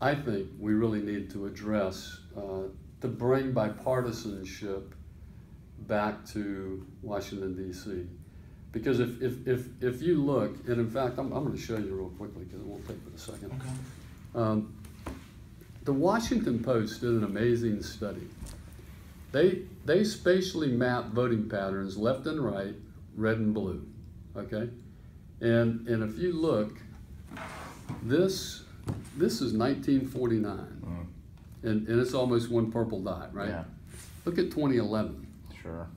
I think we really need to address to bring bipartisanship back to Washington, D.C. Because if you look, and in fact, I'm going to show you real quickly because it won't take but a second. Okay. The Washington Post did an amazing study. They spatially mapped voting patterns left and right, red and blue, okay? And if you look, this is 1949, and it's almost one purple dot, right? Yeah. Look at 2011. Sure.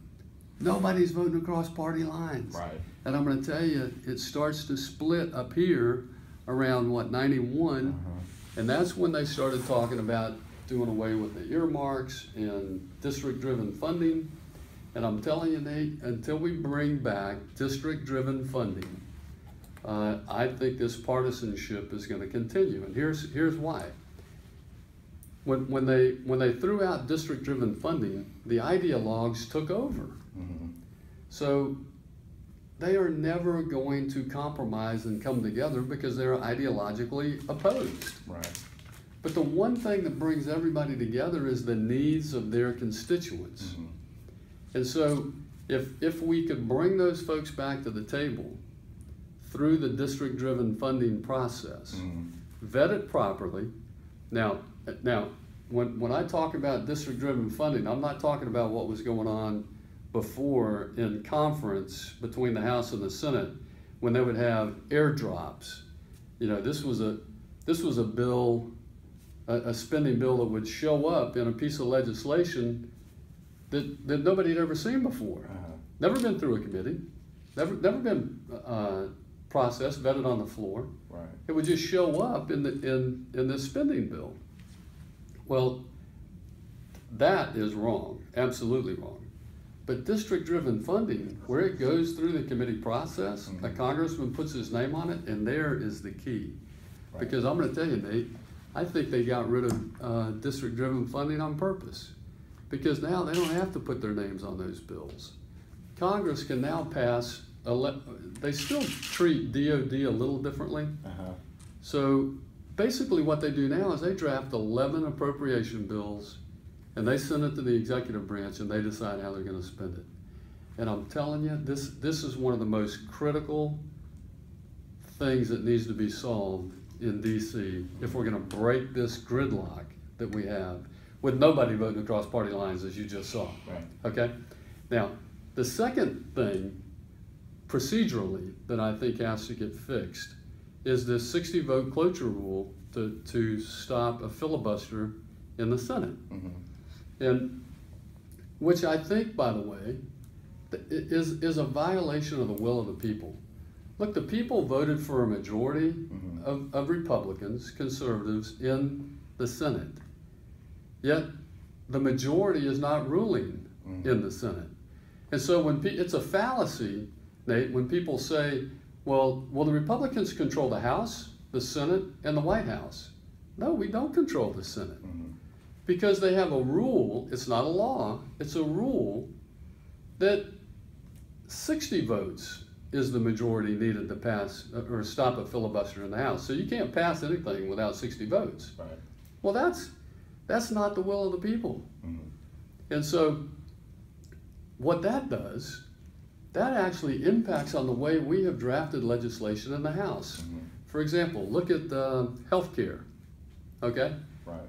Nobody's voting across party lines. Right. And I'm going to tell you, it starts to split up here around, what, 91, and that's when they started talking about doing away with the earmarks and district-driven funding. And I'm telling you, Nate, until we bring back district-driven funding, I think this partisanship is going to continue. And here's why. When they threw out district-driven funding, the ideologues took over. So they are never going to compromise and come together because they're ideologically opposed. Right. But the one thing that brings everybody together is the needs of their constituents. And so if we could bring those folks back to the table through the district-driven funding process, vet it properly. Now, when I talk about district-driven funding, I'm not talking about what was going on before in conference between the House and the Senate when they would have airdrops. You know, this was a bill, a spending bill that would show up in a piece of legislation that nobody had ever seen before. Never been through a committee, never been processed, vetted on the floor. Right. It would just show up in this spending bill. Well, that is wrong, absolutely wrong. But district-driven funding, where it goes through the committee process, a congressman puts his name on it, and there is the key. Right. Because I'm going to tell you, Nate, I think they got rid of district-driven funding on purpose. Because now they don't have to put their names on those bills. Congress can now pass, they still treat DOD a little differently. So basically what they do now is they draft 11 appropriation bills and they send it to the executive branch and they decide how they're going to spend it. And I'm telling you, this is one of the most critical things that needs to be solved in DC if we're going to break this gridlock that we have with nobody voting across party lines, as you just saw. Right. Okay? Now, the second thing procedurally that I think has to get fixed is this 60-vote cloture rule to stop a filibuster in the Senate. And which I think, by the way, is a violation of the will of the people. Look, the people voted for a majority of Republicans, conservatives in the Senate. Yet the majority is not ruling in the Senate. And so when it's a fallacy, Nate, when people say, well, the Republicans control the House, the Senate, and the White House. No, we don't control the Senate. Because they have a rule, it's not a law, it's a rule that 60 votes is the majority needed to pass or stop a filibuster in the House. So you can't pass anything without 60 votes. Right. Well, that's not the will of the people. And so what that does, that actually impacts on the way we have drafted legislation in the House. For example, look at health care, okay? Right.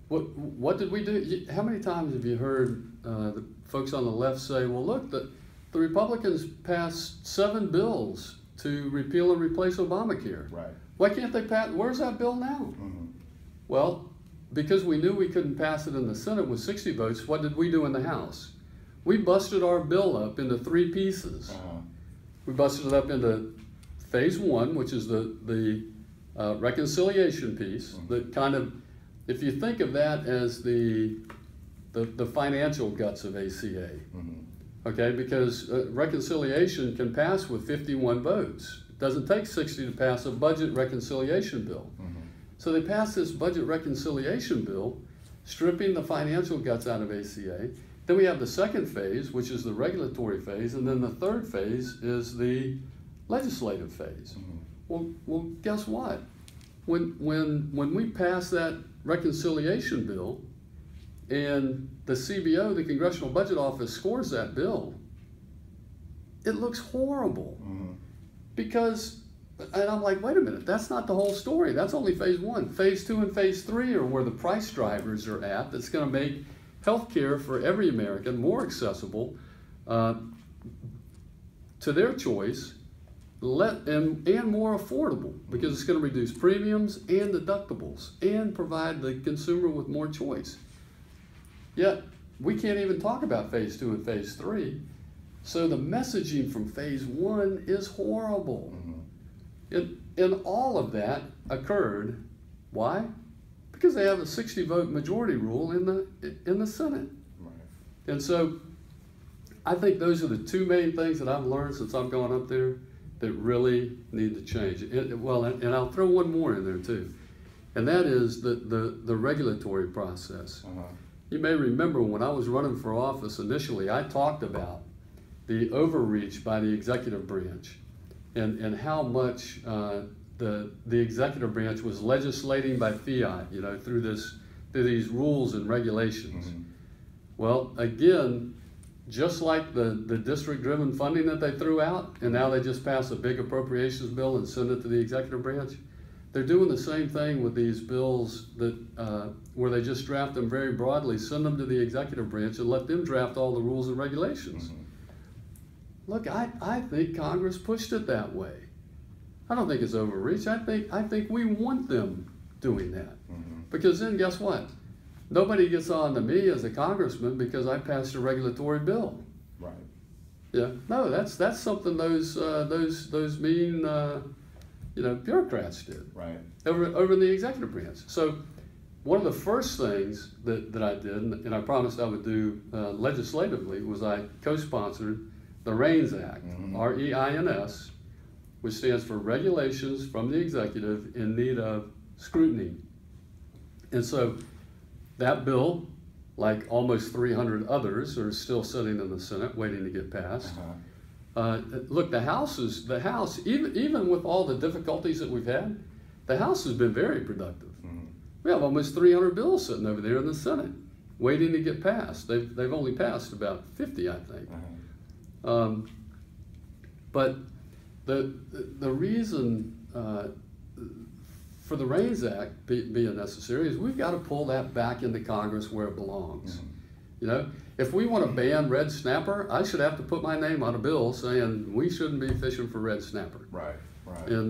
What did we do? How many times have you heard the folks on the left say, well, look, the Republicans passed 7 bills to repeal and replace Obamacare. Right. Why can't they pass? Where's that bill now? Well, because we knew we couldn't pass it in the Senate with 60 votes, what did we do in the House? We busted our bill up into 3 pieces. We busted it up into phase 1, which is the reconciliation piece, that kind of, if you think of that as the financial guts of ACA, okay, because reconciliation can pass with 51 votes. It doesn't take 60 to pass a budget reconciliation bill. So they passed this budget reconciliation bill, stripping the financial guts out of ACA. Then we have the second phase, which is the regulatory phase, and then the third phase is the legislative phase. Well, guess what? when we pass that reconciliation bill and the CBO, the Congressional Budget Office, scores that bill, it looks horrible. Because, and I'm like, wait a minute, that's not the whole story. That's only phase one. Phase two and phase three are where the price drivers are at. That's going to make health care for every American more accessible to their choice, and more affordable, because it's going to reduce premiums and deductibles and provide the consumer with more choice. Yet, we can't even talk about phase two and phase three. So the messaging from phase one is horrible. And all of that occurred, why? Because they have a 60-vote majority rule in the Senate. And so I think those are the two main things that I've learned since I've gone up there that really need to change. And I'll throw one more in there too, and that is the regulatory process. You may remember when I was running for office initially, I talked about the overreach by the executive branch and how much the executive branch was legislating by fiat, through these rules and regulations. Well, again, just like the district-driven funding that they threw out, and now they just pass a big appropriations bill and send it to the executive branch, they're doing the same thing with these bills that where they just draft them very broadly, send them to the executive branch, and let them draft all the rules and regulations. Look, I think Congress pushed it that way. I don't think it's overreach. I think we want them doing that, because then guess what? Nobody gets on to me as a congressman because I passed a regulatory bill. Right. Yeah. No, that's something those mean bureaucrats did. Right. Over in the executive branch. So one of the first things that I did, and I promised I would do legislatively, was I co-sponsored the REINS Act, R-E-I-N-S, which stands for Regulations from the Executive in Need of Scrutiny. And so that bill, like almost 300 others, are still sitting in the Senate waiting to get passed. Look, the House, even with all the difficulties that we've had, the House has been very productive. We have almost 300 bills sitting over there in the Senate waiting to get passed. They've only passed about 50, I think. But the reason for the REINS Act being necessary is we've got to pull that back into Congress where it belongs. If we want to ban red snapper, I should have to put my name on a bill saying we shouldn't be fishing for red snapper. Right, right. And